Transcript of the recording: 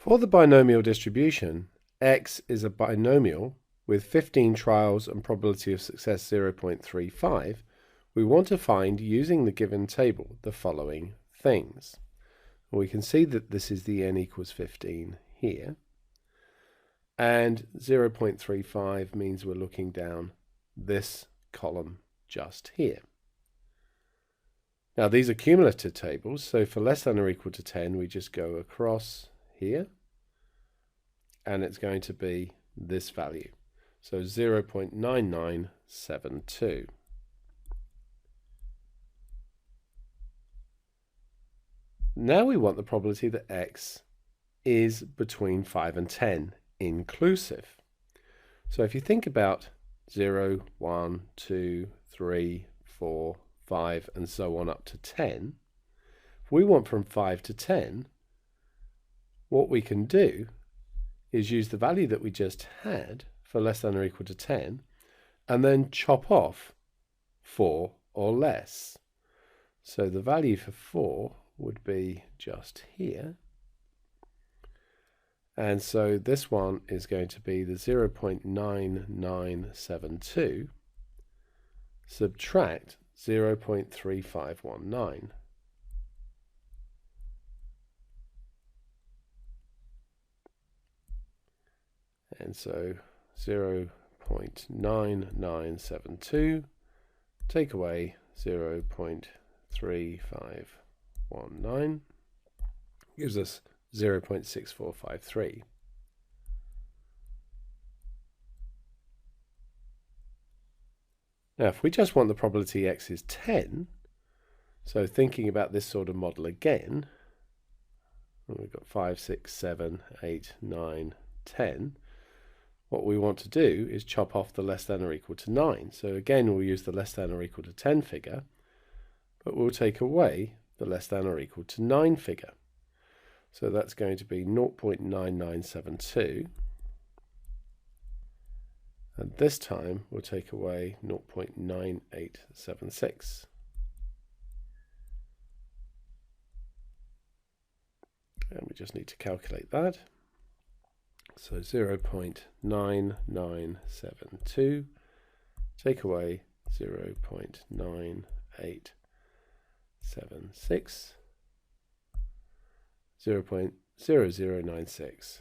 For the binomial distribution, x is a binomial with 15 trials and probability of success 0.35. We want to find, using the given table, the following things. We can see that this is the n equals 15 here, and 0.35 means we're looking down this column just here. Now these are cumulative tables, so for less than or equal to 10 we just go across here and it's going to be this value, so 0.9972. Now we want the probability that x is between 5 and 10 inclusive. So if you think about 0, 1, 2, 3, 4, 5 and so on up to 10, if we want from 5 to 10, what we can do is use the value that we just had for less than or equal to 10 and then chop off 4 or less. So the value for 4 would be just here. And so this one is going to be the 0.9972 subtract 0.3519. And so 0.9972 take away 0.3519 gives us 0.6453. Now if we just want the probability x is 10, so thinking about this sort of model again, we've got 5, 6, 7, 8, 9, 10. What we want to do is chop off the less than or equal to 9. So again we'll use the less than or equal to 10 figure, but we'll take away the less than or equal to 9 figure. So that's going to be 0.9972. And this time we'll take away 0.9876. And we just need to calculate that. So 0.9972 take away 0.9876, 0.0096.